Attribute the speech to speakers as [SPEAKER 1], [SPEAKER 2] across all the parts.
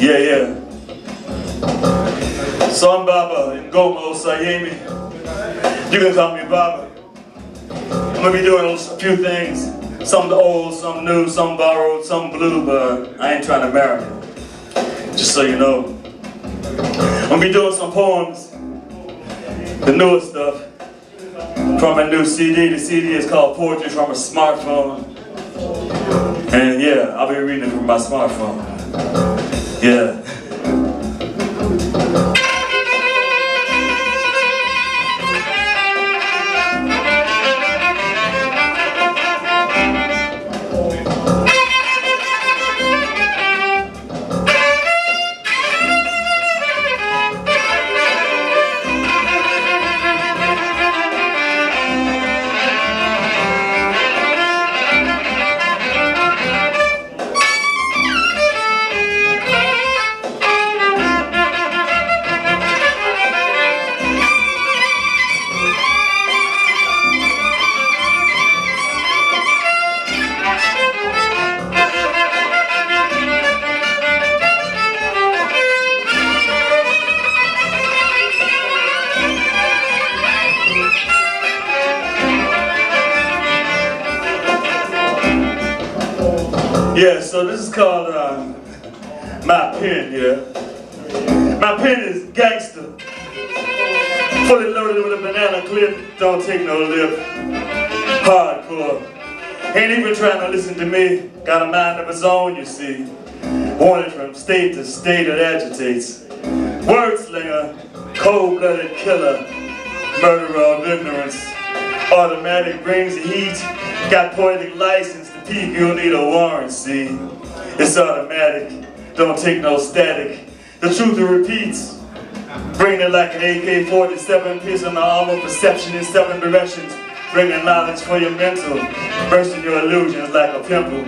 [SPEAKER 1] Yeah. So I'm Baba Ngoma Hill. You can call me Baba. I'm gonna be doing a few things. Some old, some new, some borrowed, some blue, but I ain't trying to marry you. Just so you know. I'm gonna be doing some poems, the newest stuff, from a new CD. The CD is called Poetry from a Smartphone. And yeah, I'll be reading it from my smartphone. Yeah. Yeah, so this is called My Pen, yeah. My pen is gangster. Fully loaded with a banana clip, don't take no lip. Hardcore. Ain't even trying to listen to me. Got a mind of its own, you see. Wanted from state to state, it agitates. Word slinger, cold-blooded killer, murderer of ignorance. Automatic brings the heat, got poetic license to peep, you'll need a warrant, see. It's automatic, don't take no static. The truth it repeats, bring it like an AK-47, piercing the armor, perception in 7 directions, bringing knowledge for your mental, bursting your illusions like a pimple.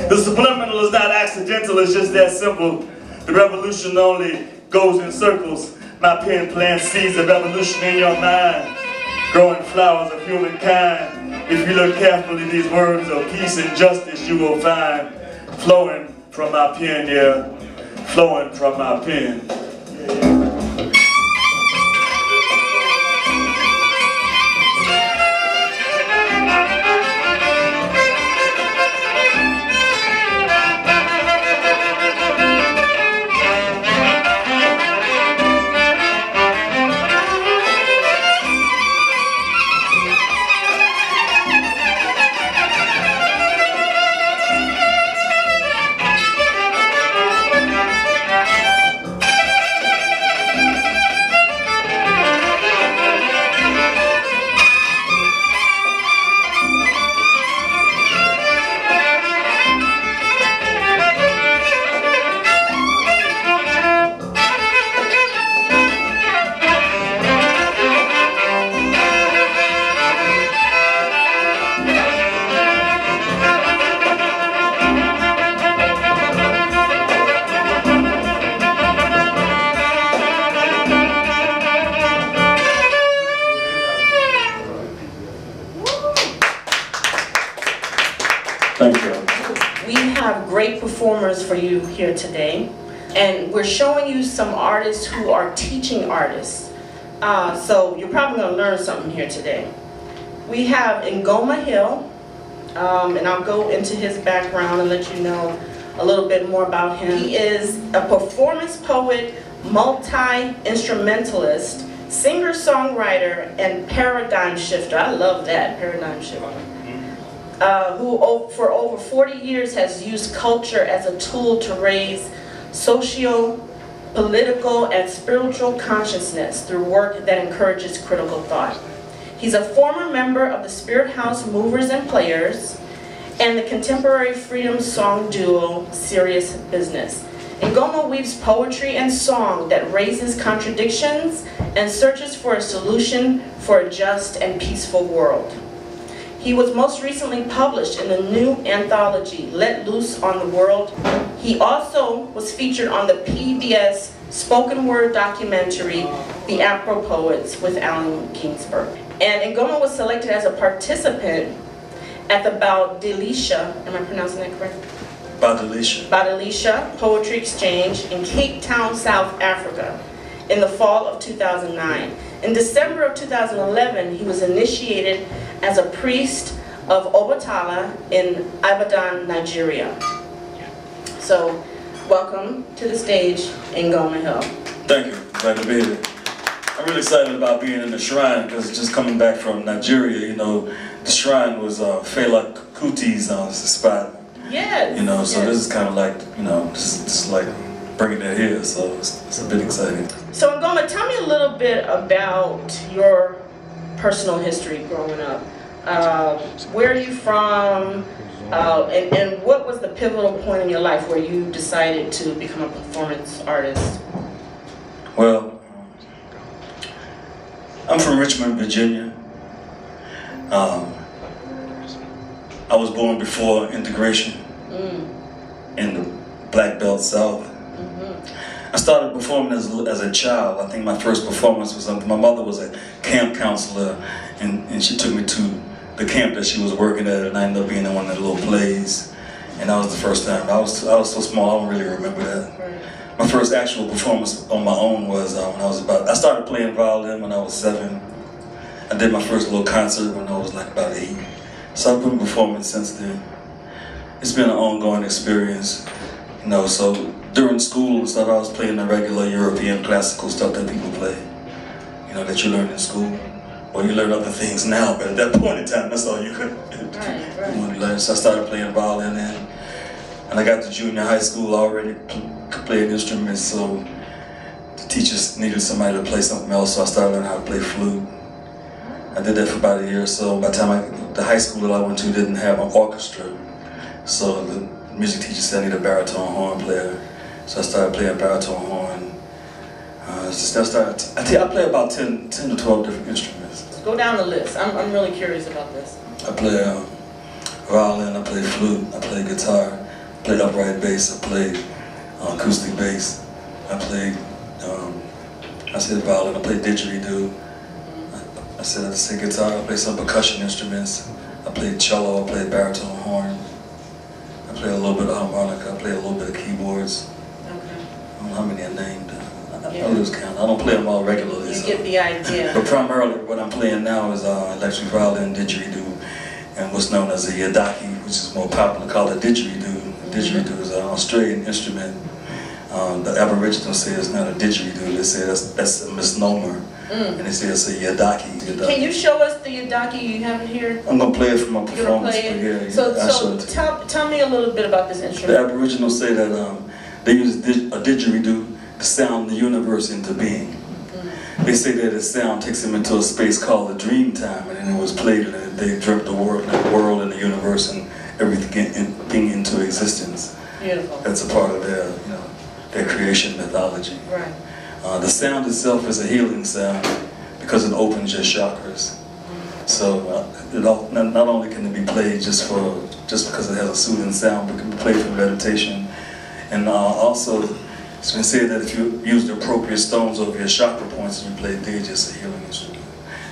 [SPEAKER 1] The subliminal is not accidental, it's just that simple. The revolution only goes in circles. My pen plants seeds of evolution in your mind, growing flowers of humankind. If you look carefully, these words of peace and justice you will find flowing from my pen, yeah, flowing from my pen. Thank you.
[SPEAKER 2] We have great performers for you here today, and we're showing you some artists who are teaching artists. So you're probably going to learn something here today. We have Ngoma Hill, and I'll go into his background and let you know a little bit more about him. He is a performance poet, multi-instrumentalist, singer-songwriter, and paradigm shifter. I love that, paradigm shifter. Who for over 40 years has used culture as a tool to raise socio-political and spiritual consciousness through work that encourages critical thought. He's a former member of the Spirit House Movers and Players and the contemporary freedom song duo Serious Business. Ngoma weaves poetry and song that raises contradictions and searches for a solution for a just and peaceful world. He was most recently published in the new anthology, Let Loose on the World. He also was featured on the PBS spoken word documentary, The Afro Poets with Alan Kingsburg. And Ngoma was selected as a participant at the Delicia, am I pronouncing that correct? Badilisha Poetry Exchange in Cape Town, South Africa, in the fall of 2009. In December of 2011, he was initiated as a priest of Obatala in Ibadan, Nigeria. So, welcome to the stage, Ngoma Hill.
[SPEAKER 3] Thank you. Glad to be here. I'm really excited about being in the shrine because just coming back from Nigeria, you know, the shrine was Fela Kuti's spot.
[SPEAKER 2] Yes.
[SPEAKER 3] You know, so yes. This is kind of like, you know, just like bringing it here, so it's a bit exciting.
[SPEAKER 2] So Ngoma, tell me a little bit about your personal history growing up. Where are you from? And what was the pivotal point in your life where you decided to become a performance artist?
[SPEAKER 3] Well, I'm from Richmond, Virginia. I was born before integration in the Black Belt South. I started performing as a child. I think my first performance was my mother was a camp counselor, and she took me to the camp that she was working at, and I ended up being in one of the little plays. And that was the first time. I was so small, I don't really remember that. My first actual performance on my own was when I started playing violin when I was 7. I did my first little concert when I was like about 8. So I've been performing since then. It's been an ongoing experience, you know, so during school and stuff I was playing the regular European classical stuff that people play, you know, that you learn in school. Well, you learn other things now, but at that point in time, that's all you could learn. So I started playing violin then. And I got to junior high school, I already could play instruments, so the teachers needed somebody to play something else, so I started learning how to play flute. I did that for about a year or so. By the time the high school that I went to didn't have an orchestra, so the music teacher said I need a baritone horn player. So I started playing baritone horn. I play about 10 to 12 different instruments.
[SPEAKER 2] Go down the list. I'm really curious about this.
[SPEAKER 3] I play violin, I play flute, I play guitar, I play upright bass, I play acoustic bass, I play, I said violin, I play didgeridoo, I said guitar, I play some percussion instruments, I play cello, I play baritone horn, I play a little bit of harmonica, I play a little bit of keyboards. Okay. I don't know how many I named. I lose count. I don't play them all regularly.
[SPEAKER 2] You get the idea.
[SPEAKER 3] But primarily what I'm playing now is electric violin, didgeridoo, and what's known as a yidaki, which is more popular, called a didgeridoo. Didgeridoo is an Australian instrument. The Aboriginals say it's not a didgeridoo. They say that's a misnomer. And they say it's a yidaki.
[SPEAKER 2] Can you show us the yidaki? You have it here?
[SPEAKER 3] I'm going to play it for my performance.
[SPEAKER 2] So tell me a little bit about this instrument.
[SPEAKER 3] The Aboriginals say that they use a didgeridoo to sound the universe into being. They say that the sound takes them into a space called the dream time, and then it was played and they dreamt the world and the universe and everything into existence.
[SPEAKER 2] Beautiful.
[SPEAKER 3] That's a part of their creation mythology.
[SPEAKER 2] Right.
[SPEAKER 3] The sound itself is a healing sound because it opens your chakras. So not only can it be played just because it has a soothing sound, but it can be played for meditation. And also, it's been said that if you use the appropriate stones over your chakra points and you play it, it's just a healing instrument.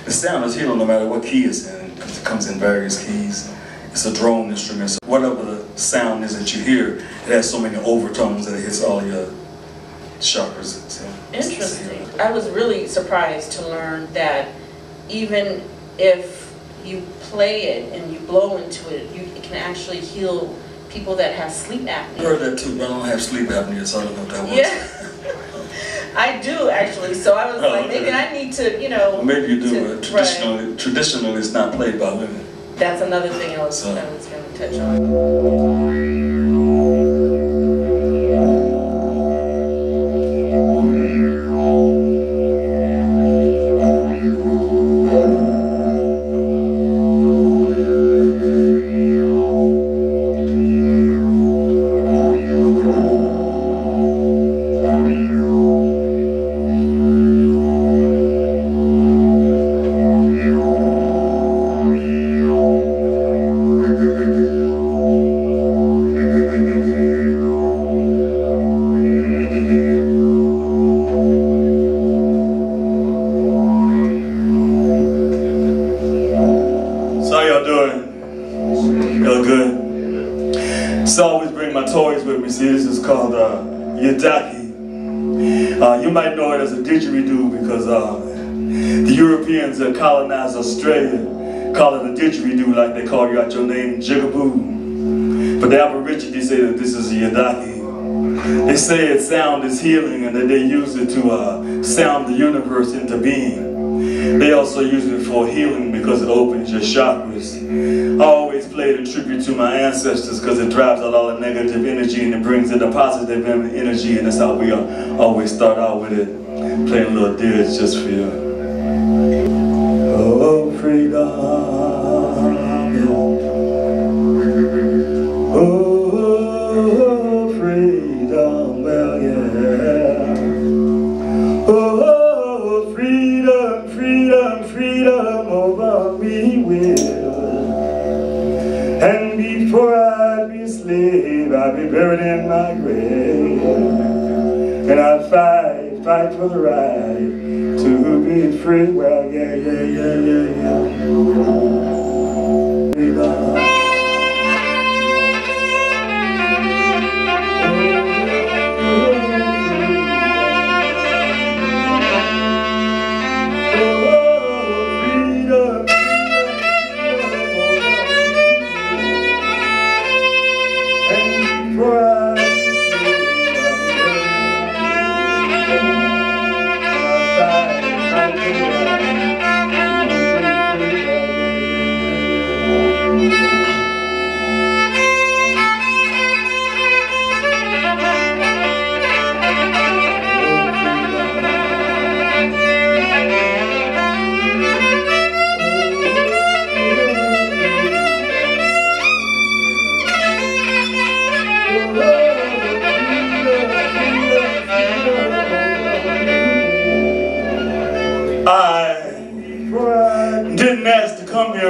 [SPEAKER 3] The sound is healing no matter what key it's in, because it comes in various keys. It's a drone instrument, so whatever the sound is that you hear, it has so many overtones that it hits all your chakras. So
[SPEAKER 2] interesting. I was really surprised to learn that even if you play it and you blow into it, it can actually heal people that have sleep apnea.
[SPEAKER 3] I heard that too, but I don't have sleep apnea, so I don't know what that was.
[SPEAKER 2] Yeah, I do actually. So I was like, maybe I need to, you know.
[SPEAKER 3] Well, maybe you do, but traditionally it's not played by women.
[SPEAKER 2] That's another thing I was going to touch on.
[SPEAKER 1] my toys with me. See, this is called yidaki. You might know it as a didgeridoo because the Europeans that colonized Australia call it a didgeridoo like they call you out your name, jigaboo. But the Aborigines say that this is a yidaki. They say its sound is healing and that they use it to sound the universe into being. They also use it for healing because it opens your chakras. I always played a tribute to my ancestors because it drives out all the negative energy and it brings in the positive energy, and that's how we always start out with it. Playing little duets just for you. Oh, freedom. Oh, freedom, well, yeah. Oh, freedom, freedom, freedom over me will. And before I be a slave, I'll be buried in my grave. And I'll fight for the right to be free. Well, yeah, yeah, yeah, yeah, yeah. Freedom.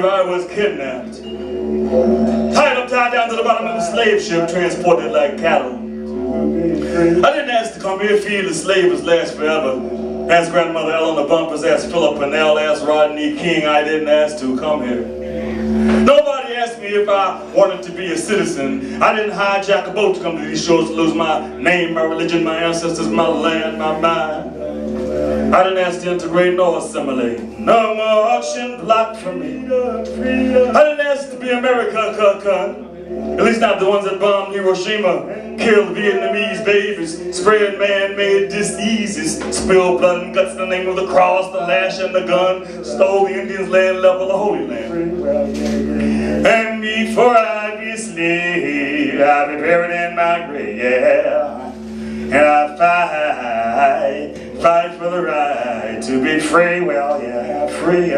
[SPEAKER 1] I was kidnapped, tied down to the bottom of a slave ship, transported like cattle. I didn't ask to come here, feed the slavers last forever. Ask grandmother Eleanor Bumpers, ask Philip Pennell, ask Rodney King. I didn't ask to come here. Nobody asked me if I wanted to be a citizen. I didn't hijack a boat to come to these shores to lose my name, my religion, my ancestors, my land, my mind. I didn't ask to integrate nor assimilate. No more auction block for me. I didn't ask to be America, at least not the ones that bombed Hiroshima, killed Vietnamese babies, spread man-made diseases, spilled blood and guts in the name of the cross, the lash and the gun, stole the Indians' land, leveled the Holy Land. And before I be a slave, I'll be buried in my grave, yeah. And I fight for the right to be free, well, yeah, free.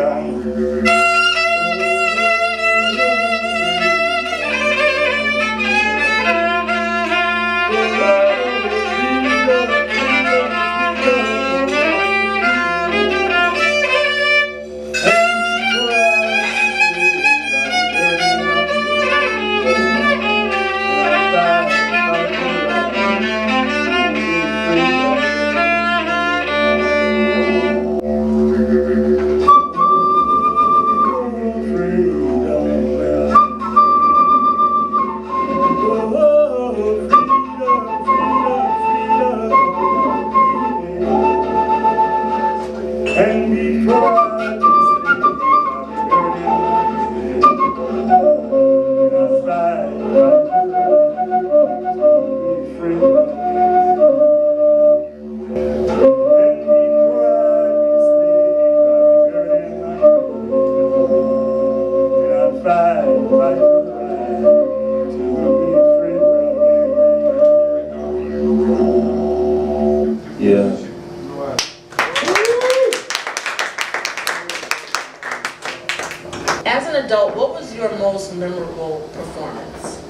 [SPEAKER 2] As an adult, what was your most memorable performance?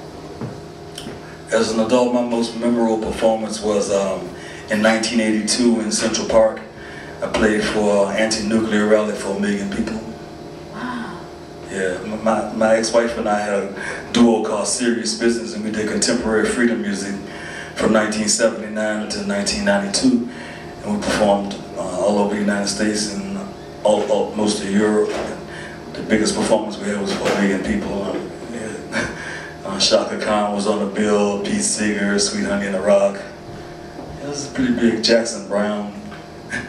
[SPEAKER 3] As an adult, my most memorable performance was in 1982 in Central Park. I played for anti-nuclear rally for 1 million people.
[SPEAKER 2] Wow.
[SPEAKER 3] Yeah, my ex-wife and I had a duo called Serious Business, and we did contemporary freedom music from 1979 until 1992. And we performed all over the United States and most of Europe. The biggest performance we had was for 1 million people. Shaka Khan was on the bill, Pete Seeger, Sweet Honey in the Rock. It was pretty big. Jackson Brown.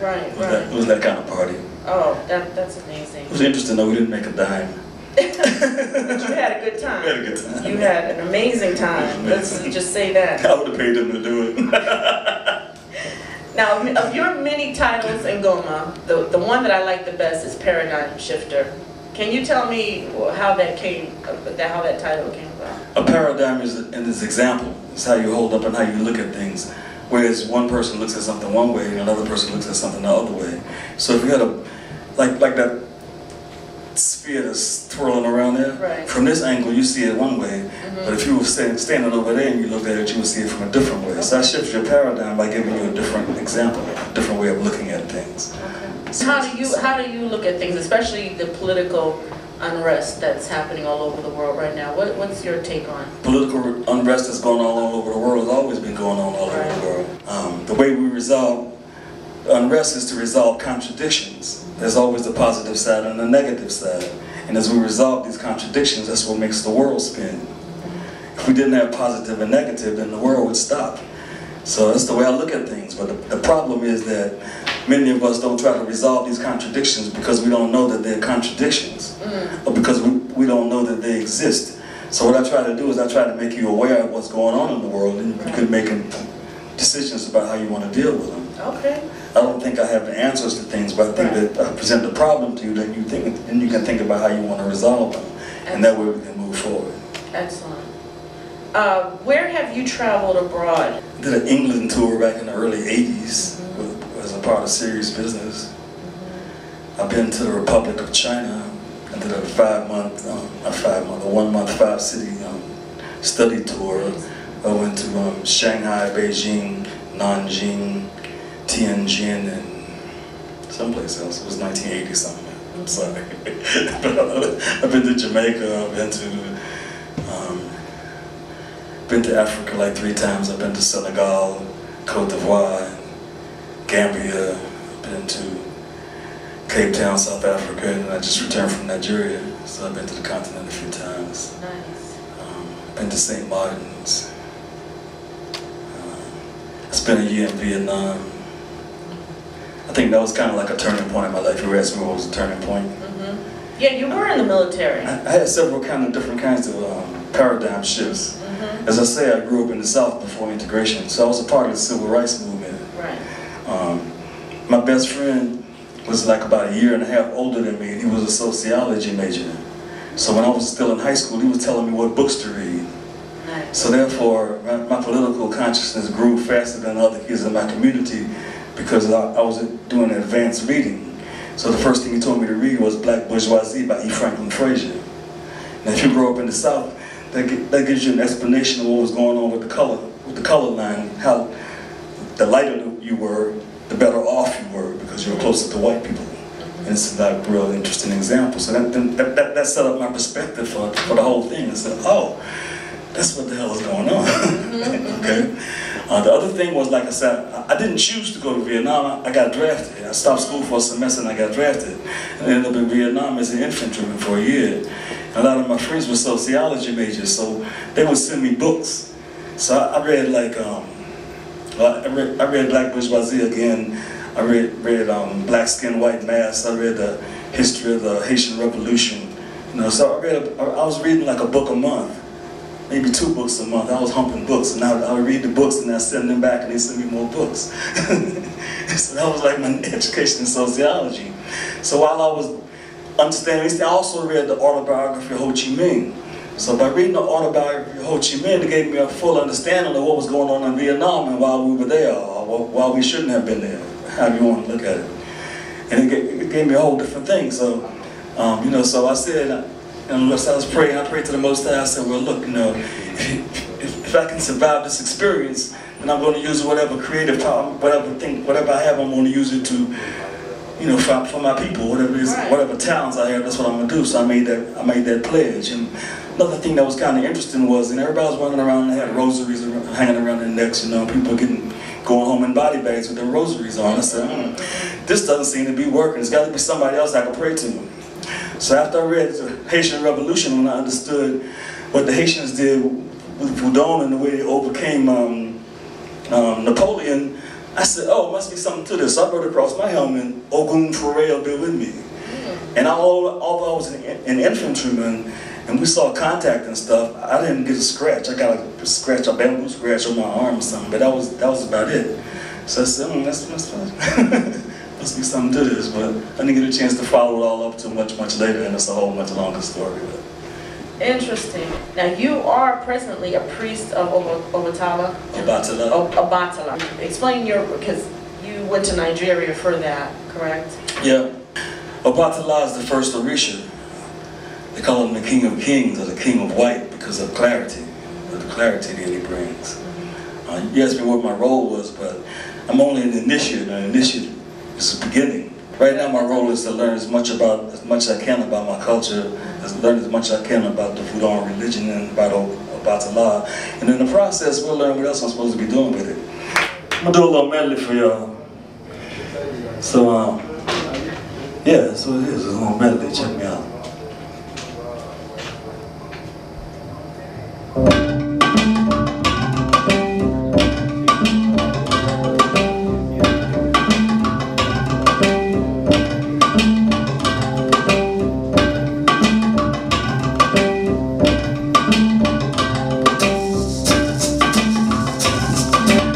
[SPEAKER 2] Right,
[SPEAKER 3] It was that kind of party.
[SPEAKER 2] Oh, that's amazing.
[SPEAKER 3] It was interesting though, we didn't make a dime.
[SPEAKER 2] But you had a good time.
[SPEAKER 3] We had a good time.
[SPEAKER 2] You had an amazing time. Let's just say that.
[SPEAKER 3] I would have paid them to do it.
[SPEAKER 2] Now, of your many titles in Ngoma, the one that I like the best is Paradigm Shifter. Can you tell me how that title came about?
[SPEAKER 3] A paradigm is an example. It's how you hold up and how you look at things. Whereas one person looks at something one way and another person looks at something the other way. So if you had like that sphere that's twirling around there,
[SPEAKER 2] right.
[SPEAKER 3] From this angle you see it one way, but if you were standing over there and you looked at it, you would see it from a different way. So I shift your paradigm by giving you a different example, a different way of looking at things.
[SPEAKER 2] Okay. So how do you look at things, especially the political unrest that's happening all over the world right now? What's your take on?
[SPEAKER 3] Political unrest that's going on all over the world has always been going on all over the world. The way we resolve unrest is to resolve contradictions. There's always the positive side and the negative side. And as we resolve these contradictions, that's what makes the world spin. If we didn't have positive and negative, then the world would stop. So that's the way I look at things. But the problem is that many of us don't try to resolve these contradictions because we don't know that they're contradictions, or because we don't know that they exist. So what I try to do is I try to make you aware of what's going on in the world, and you can make decisions about how you want to deal with them.
[SPEAKER 2] Okay.
[SPEAKER 3] I don't think I have the answers to things, but I think that I present the problem to you, then you can think about how you want to resolve them, and that way we can move forward.
[SPEAKER 2] Excellent. Where have you traveled abroad?
[SPEAKER 3] I did an England tour back in the early 80s as a part of Serious Business. I've been to the Republic of China. I did a 1-month, 5-city study tour. I went to Shanghai, Beijing, Nanjing, Tianjin, and someplace else. It was 1980 something. I'm sorry. I've been to Jamaica. I've been to Africa like 3 times. I've been to Senegal, Cote d'Ivoire, Gambia. I've been to Cape Town, South Africa, and I just returned from Nigeria. So I've been to the continent a few times.
[SPEAKER 2] Nice.
[SPEAKER 3] Been to St. Martin's. I spent a year in Vietnam. I think that was kind of like a turning point in my life. You asked me what was a turning point.
[SPEAKER 2] Yeah, you were in the military.
[SPEAKER 3] I had several different kinds of paradigm shifts. As I say, I grew up in the South before integration, so I was a part of the civil rights movement.
[SPEAKER 2] Right.
[SPEAKER 3] My best friend was like about 1.5 years older than me, and he was a sociology major. So when I was still in high school, he was telling me what books to read.
[SPEAKER 2] Nice.
[SPEAKER 3] So therefore, my political consciousness grew faster than other kids in my community because I was doing advanced reading. So the first thing he told me to read was Black Bourgeoisie by E. Franklin Frazier. Now if you grow up in the South, that gives you an explanation of what was going on with the color line, how the lighter you were, the better off you were because you were closer to white people. And it's like a real interesting example. So that set up my perspective for the whole thing. I said, oh, that's what the hell is going on. Okay. The other thing was, like I said, I didn't choose to go to Vietnam. I got drafted. I stopped school for a semester and I got drafted. And I ended up in Vietnam as an infantryman for a year. And a lot of my friends were sociology majors, so they would send me books. So I read like, I read Black Bourgeoisie again. I read Black Skin, White Mask. I read the history of the Haitian Revolution. You know, so I was reading like a book a month. Maybe 2 books a month. I was humping books, and I would read the books and I'd send them back and they'd send me more books. So that was like my education in sociology. So while I was understanding, I also read the autobiography of Ho Chi Minh. So by reading the autobiography of Ho Chi Minh, it gave me a full understanding of what was going on in Vietnam and why we were there, or why we shouldn't have been there, however you want to look at it. And it gave me a whole different thing. So, you know, so I said, and as I was praying, I prayed to the Most High. I said, well, look, you know, if I can survive this experience, then I'm going to use whatever creative power, whatever I have, I'm going to use it to, you know, for my people, whatever it is, whatever talents I have, that's what I'm going to do. So I made that pledge. And another thing that was kind of interesting was, and everybody was running around and they had rosaries hanging around their necks, you know, people going home in body bags with their rosaries on. I said, this doesn't seem to be working. It's got to be somebody else I can pray to. So after I read the Haitian Revolution, when I understood what the Haitians did with Foudon and the way they overcame Napoleon, I said, oh, it must be something to this. So I wrote across my helmet, Ogun Frail, be with me. And although I was an infantryman, and we saw contact and stuff, I didn't get a scratch. I got a scratch, a bamboo scratch on my arm or something, but that was about it. So I said, that's must be something to this, but I didn't get a chance to follow it all up until much, much later, and it's a whole much longer story.
[SPEAKER 2] Interesting. Now you are presently a priest of Obatala. Obatala. Explain because you went to Nigeria for that, correct?
[SPEAKER 3] Yeah. Obatala is the first Orisha. They call him the King of Kings or the King of White because of clarity, the clarity that he brings. You asked me what my role was, but I'm only an initiate. An initiate is the beginning. Right now my role is to learn as much as I can about my culture, learn as much as I can about the Foudon religion and about Obatala. And in the process, we'll learn what else I'm supposed to be doing with it. I'm gonna do a little medley for y'all. So, yeah, that's what it is. It's a little medley. Check me out.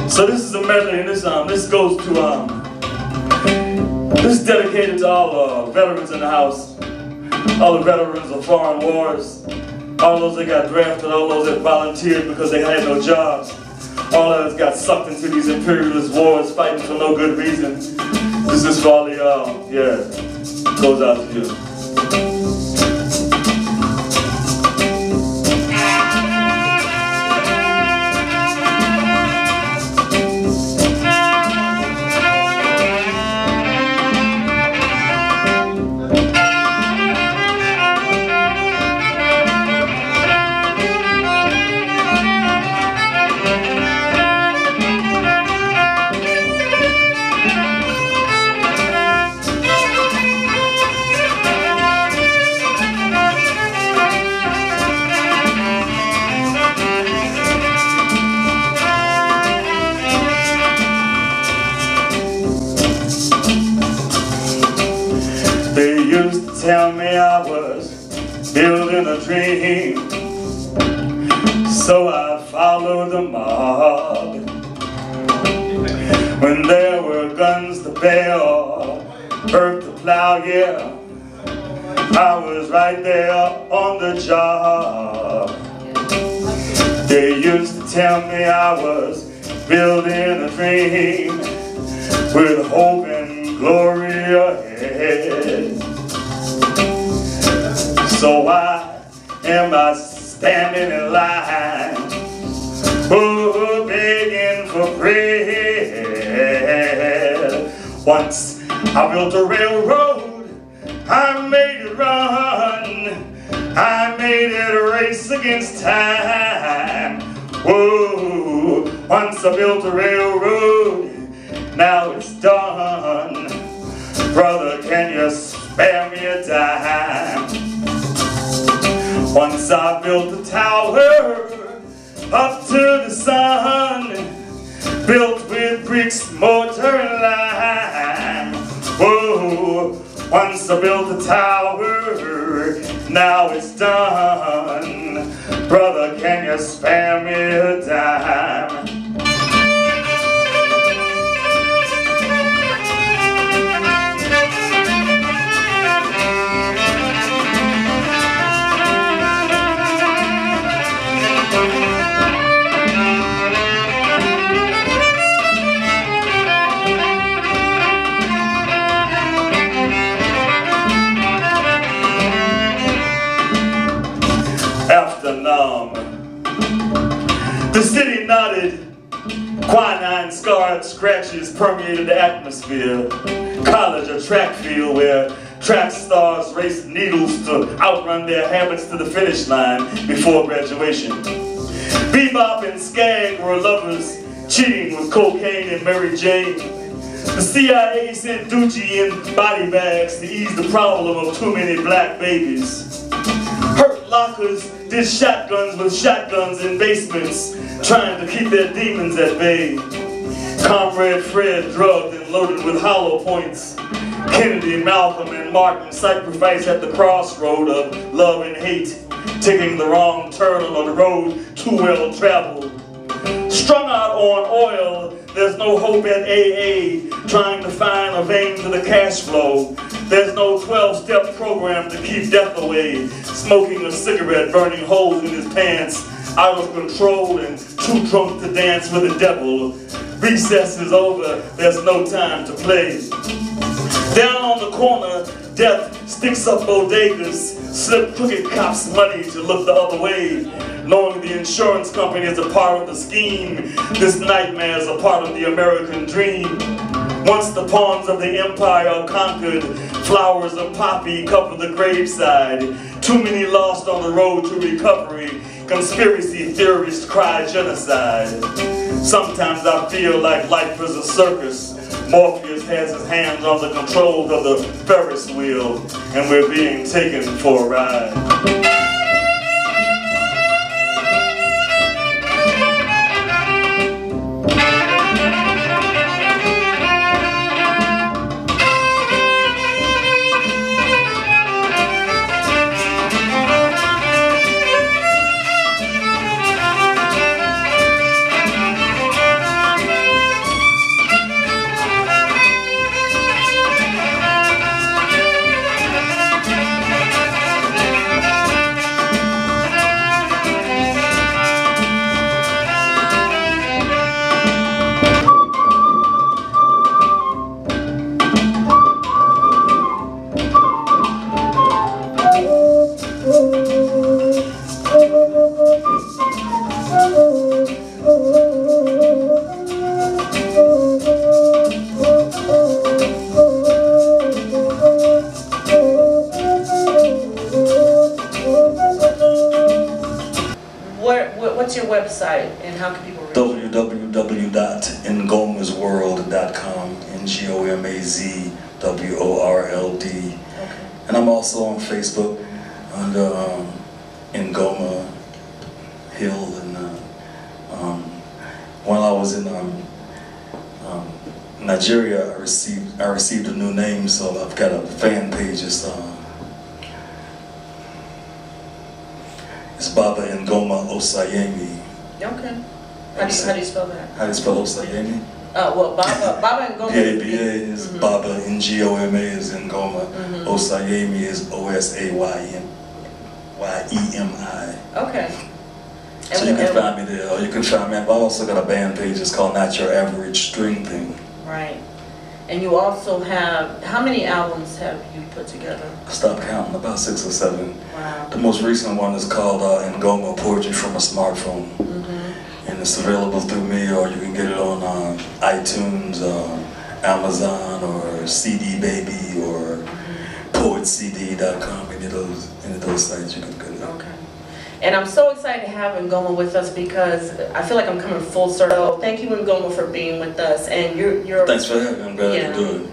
[SPEAKER 3] So this is a medley, and this goes to this is dedicated to all the veterans in the house, all the veterans of foreign wars, all those that got drafted, all those that volunteered because they had no jobs, all those that got sucked into these imperialist wars fighting for no good reason. This is for all the yeah, goes out to you. They used to tell me I was building a dream, so I followed the mob. When there were guns to bear or earth to plow, yeah, I was right there on the job. They used to tell me I was building a dream with hope and glory ahead. So why am I standing in line, oh, begging for bread? Once I built a railroad, I made it run, I made it race against time. Whoa, once I built a railroad, now it's done. Brother, can you spare me a dime? Once I built a tower up to the sun, built with bricks, mortar, and lime. Whoa, once I built a tower, now it's done. Brother, can you spare me a dime? The city nodded, quinine scarred scratches permeated the atmosphere. College, a track field where track stars raced needles to outrun their habits to the finish line before graduation. Bebop and Skag were lovers, cheating with cocaine and Mary Jane. The CIA sent Doochie in body bags to ease the problem of too many black babies. Hurt
[SPEAKER 1] lockers did shotguns with shotguns in basements, trying to keep their demons at bay. Comrade Fred drugged and loaded with hollow points. Kennedy, Malcolm, and Martin sacrificed at the crossroad of love and hate, taking the wrong turn on the road too well traveled. Strung out on oil, there's no hope at AA, trying to find a vein to the cash flow. There's no 12-step program to keep death away, smoking a cigarette, burning holes in his pants, out of control and too drunk to dance with the devil. Recess is over, there's no time to play. Down on the corner, death sticks up bodegas, slip crooked cops money to look the other way. Knowing the insurance company is a part of the scheme, this nightmare is a part of the American dream. Once the pawns of the empire are conquered, flowers of poppy cover the graveside. Too many lost on the road to recovery. Conspiracy theorists cry genocide. Sometimes I feel like life is a circus. Morpheus has his hands on the controls of the Ferris wheel, and we're being taken for a ride.
[SPEAKER 2] What's your website and how can people reach you?
[SPEAKER 3] www.ngomasworld.com, NGOMAZWORLD.
[SPEAKER 2] Okay.
[SPEAKER 3] And I'm also on Facebook under Ngoma Hill. And while I was in Nigeria, I received a new name, so I've got a fan page. It's Baba Ngoma Osayemi.
[SPEAKER 2] Okay. How do you spell that?
[SPEAKER 3] How do you spell Osayemi?
[SPEAKER 2] Well, Baba Ngoma.
[SPEAKER 3] B-A-B-A is Baba, Ngoma is Ngoma. Osayemi is Osayemi.
[SPEAKER 2] Okay.
[SPEAKER 3] So you can find me there, or you can find me. I've also got a band page. It's called Not Your Average String Thing.
[SPEAKER 2] Right. And you also have, how many albums have you put together?
[SPEAKER 3] I stopped counting, about 6 or 7.
[SPEAKER 2] Wow.
[SPEAKER 3] The most recent one is called Ngoma Poetry from a Smartphone. And it's available through me, or you can get it on iTunes, Amazon, or CD Baby, or poetcd.com. Any of those sites you can get it.
[SPEAKER 2] Okay. And I'm so excited to have Ngoma with us because I feel like I'm coming full circle. Thank you, Ngoma, for being with us. And you're
[SPEAKER 3] Thanks for having me. I'm glad to do it.